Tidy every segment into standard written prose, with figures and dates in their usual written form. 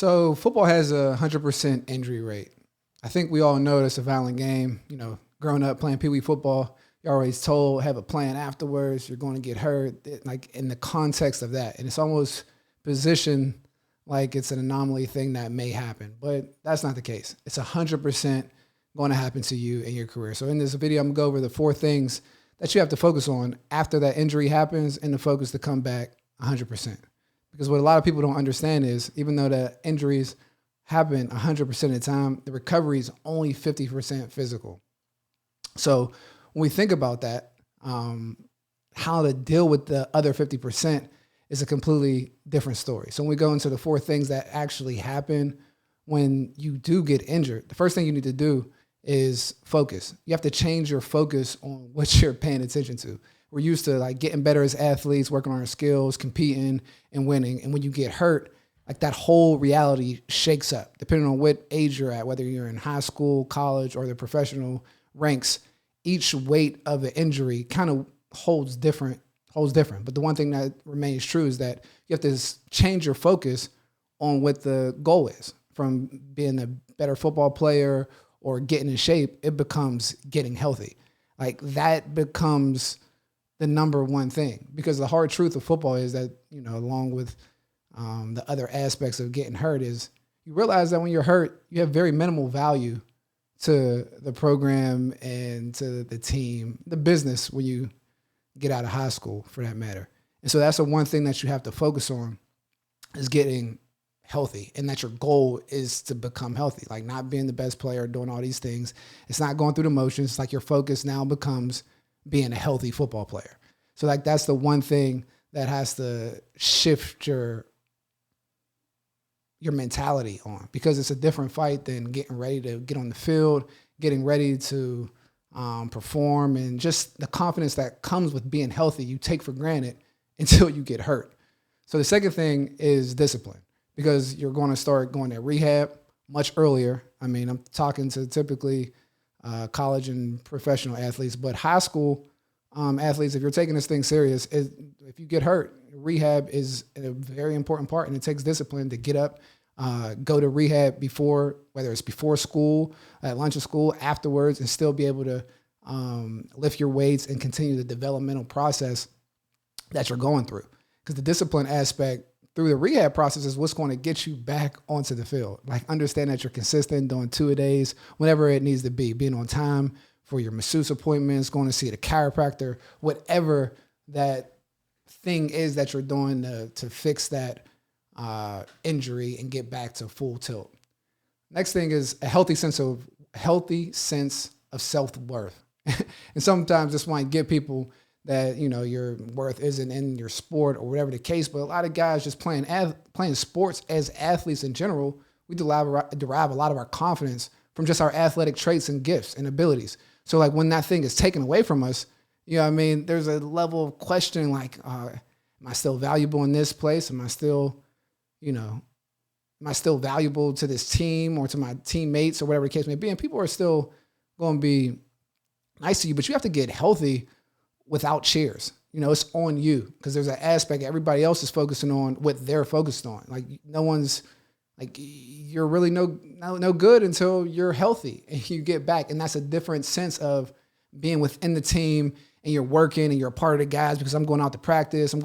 So football has a 100% injury rate. I think we all know it's a violent game. Growing up playing Pee Wee football, you're always told have a plan afterwards. You're going to get hurt. Like in the context of that, and it's almost positioned like it's an anomaly thing that may happen, but that's not the case. It's 100% going to happen to you in your career. So in this video, I'm gonna go over the 4 things that you have to focus on after that injury happens, and the focus to come back 100%. Because what a lot of people don't understand is, even though the injuries happen 100% of the time, the recovery is only 50% physical. So when we think about that, how to deal with the other 50% is a completely different story. So when we go into the 4 things that actually happen when you do get injured, the first thing you need to do is focus. You have to change your focus on what you're paying attention to. We're used to like getting better as athletes, working on our skills, competing and winning. And when you get hurt, like that whole reality shakes up depending on what age you're at, whether you're in high school, college, or the professional ranks. Each weight of an injury kind of holds different. But the one thing that remains true is that you have to change your focus on what the goal is. From being a better football player or getting in shape, it becomes getting healthy. Like that becomes the number one thing, because the hard truth of football is that, along with the other aspects of getting hurt, is you realize that when you're hurt, you have very minimal value to the program and to the team, the business, when you get out of high school, for that matter. And so that's the one thing that you have to focus on, is getting healthy, and that your goal is to become healthy, like not being the best player, doing all these things. It's not going through the motions. Like your focus now becomes being a healthy football player. So like that's the one thing that has to shift your mentality on, because it's a different fight than getting ready to get on the field, getting ready to perform, and just the confidence that comes with being healthy you take for granted until you get hurt. So the second thing is discipline, because you're going to start going to rehab much earlier. I mean, I'm talking to typically college and professional athletes, but high school athletes, if you're taking this thing serious, if you get hurt, rehab is a very important part, and it takes discipline to get up, go to rehab before, whether it's before school, at lunch of school, afterwards, and still be able to lift your weights and continue the developmental process that you're going through. Because the discipline aspect through the rehab process is what's going to get you back onto the field. Like understand that you're consistent, doing 2-a-days, whenever it needs to be, being on time for your masseuse appointments, going to see the chiropractor, whatever that thing is that you're doing to fix that injury and get back to full tilt. Next thing is a healthy sense of self-worth. And sometimes this might get people that, your worth isn't in your sport or whatever the case, but a lot of guys just playing sports as athletes in general, we derive a lot of our confidence from just our athletic traits and gifts and abilities. So like when that thing is taken away from us, there's a level of question like, am I still valuable in this place? Am I still valuable to this team or to my teammates or whatever the case may be? And people are still going to be nice to you, but you have to get healthy without cheers. It's on you, because there's an aspect everybody else is focusing on what they're focused on. Like no one's like, you're really no good until you're healthy and you get back. And that's a different sense of being within the team, and you're working and you're a part of the guys, because I'm going out to practice. We're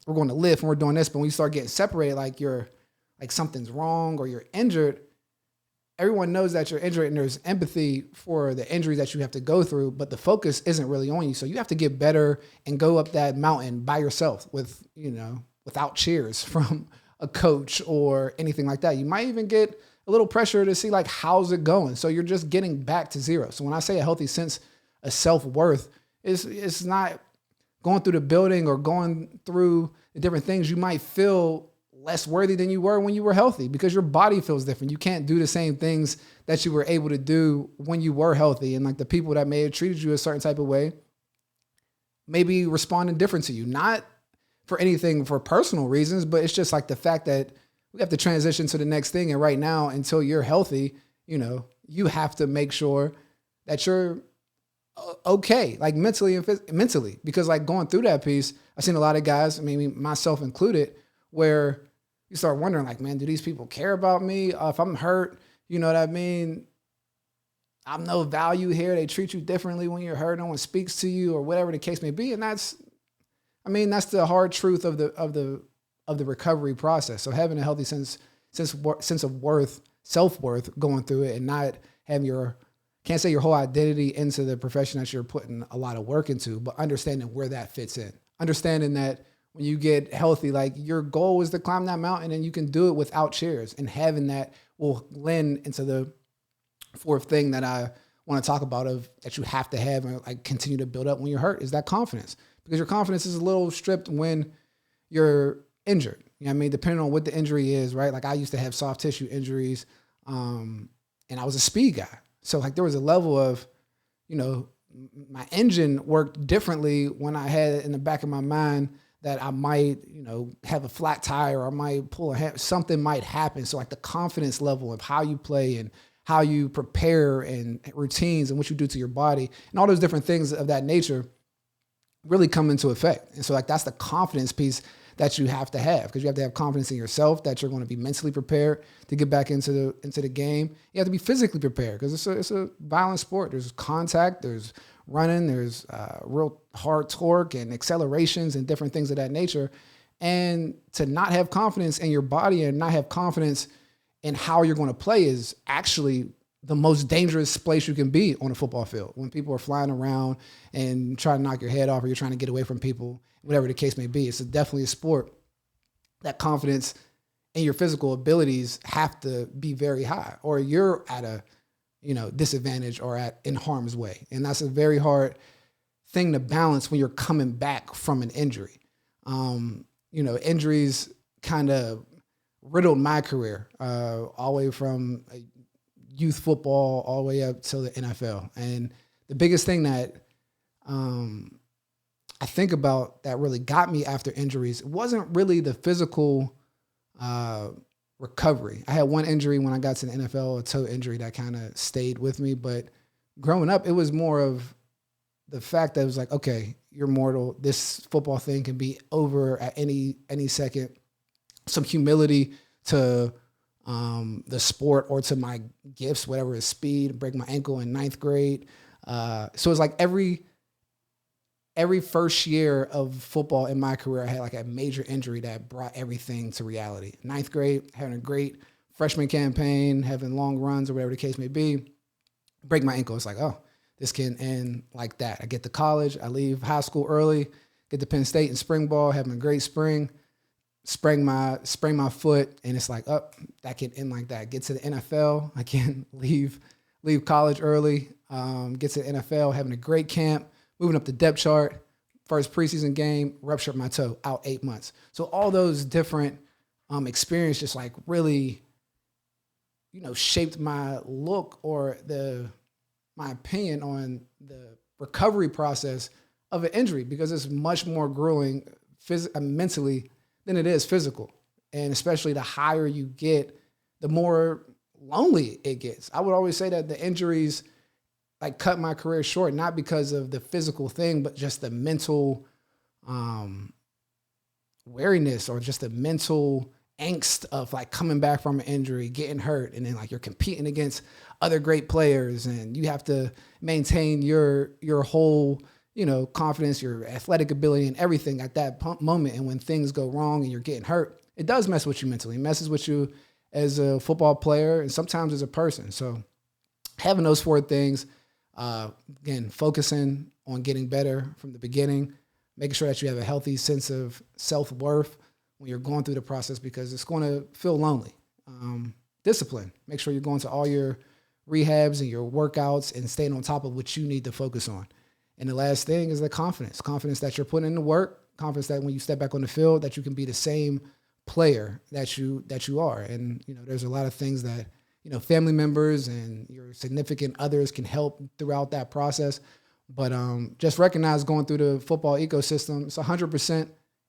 going to lift and we're doing this. But when you start getting separated, like you're like something's wrong or you're injured, everyone knows that you're injured, and there's empathy for the injuries that you have to go through, but the focus isn't really on you. So you have to get better and go up that mountain by yourself without cheers from a coach or anything like that. You might even get a little pressure to see like, how's it going? So you're just getting back to zero. So when I say a healthy sense of self-worth, it's not going through the building or going through the different things. You might feel less worthy than you were when you were healthy, because your body feels different. You can't do the same things that you were able to do when you were healthy. And like the people that may have treated you a certain type of way, maybe responding different to you, not for anything for personal reasons, but it's just like the fact that we have to transition to the next thing. And right now, until you're healthy, you have to make sure that you're okay, like mentally and mentally, because like going through that piece, I've seen a lot of guys, maybe myself included, where you start wondering like, man, do these people care about me? If I'm hurt, you know what I mean? I'm no value here. They treat you differently when you're hurt. No one speaks to you or whatever the case may be. And that's the hard truth of the recovery process. So having a healthy sense of worth, self-worth going through it and not having can't say your whole identity into the profession that you're putting a lot of work into, but understanding where that fits in. Understanding that when you get healthy, like your goal is to climb that mountain and you can do it without chairs, and having that will lend into the fourth thing that I want to talk about that you have to have and like continue to build up when you're hurt is that confidence, because your confidence is a little stripped when you're injured. You know what I mean? Depending on what the injury is, right? Like I used to have soft tissue injuries, and I was a speed guy. So like there was a level of, my engine worked differently when I had it in the back of my mind that I might, have a flat tire or I might pull something might happen. So like the confidence level of how you play and how you prepare and routines and what you do to your body and all those different things of that nature really come into effect. And so like that's the confidence piece that you have to have, because you have to have confidence in yourself that you're going to be mentally prepared to get back into the game. You have to be physically prepared because it's a violent sport. There's contact, there's running, there's real hard torque and accelerations and different things of that nature. And to not have confidence in your body and not have confidence in how you're going to play is actually the most dangerous place you can be on a football field. When people are flying around and trying to knock your head off, or you're trying to get away from people, whatever the case may be, it's definitely a sport that confidence in your physical abilities have to be very high, or you're at a disadvantage or in harm's way. And that's a very hard thing to balance when you're coming back from an injury. Injuries kind of riddled my career, all the way from youth football all the way up to the NFL. And the biggest thing that I think about that really got me after injuries, it wasn't really the physical recovery. I had one injury when I got to the NFL, a toe injury that kind of stayed with me. But growing up, it was more of the fact that it was like, okay, you're mortal. This football thing can be over at any second. Some humility to the sport or to my gifts, whatever is speed, break my ankle in 9th grade. So it's like every first year of football in my career, I had like a major injury that brought everything to reality. 9th grade, having a great freshman campaign, having long runs or whatever the case may be, break my ankle. It's like, oh, this can end like that. I get to college, I leave high school early, get to Penn State in spring ball, having a great spring, sprain my foot, and it's like, oh, that can end like that. Get to the NFL, I can leave college early, get to the NFL, having a great camp, moving up the depth chart, first preseason game, ruptured my toe, out 8 months. So all those different experiences just like really, shaped my look or my opinion on the recovery process of an injury, because it's much more grueling mentally than it is physical. And especially the higher you get, the more lonely it gets. I would always say that the injuries like cut my career short, not because of the physical thing, but just the mental wariness or just the mental angst of like coming back from an injury, getting hurt, and then like you're competing against other great players and you have to maintain your whole, confidence, your athletic ability and everything at that moment. And when things go wrong and you're getting hurt, it does mess with you mentally. It messes with you as a football player and sometimes as a person. So having those four things, again, focusing on getting better from the beginning, making sure that you have a healthy sense of self-worth when you're going through the process, because it's going to feel lonely. Discipline. Make sure you're going to all your rehabs and your workouts and staying on top of what you need to focus on. And the last thing is the confidence that you're putting in the work, confidence that when you step back on the field, that you can be the same player that you are. And, there's a lot of things that, family members and your significant others can help throughout that process. But just recognize going through the football ecosystem, it's 100%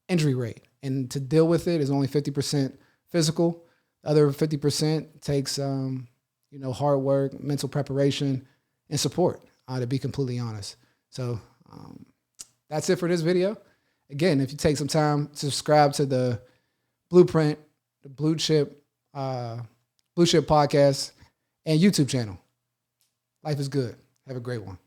injury rate. And to deal with it is only 50% physical. The other 50% takes, hard work, mental preparation, and support, to be completely honest. So that's it for this video. Again, if you take some time to subscribe to the Blueprint the Blue Chip Podcast, and YouTube channel. Life is good. Have a great one.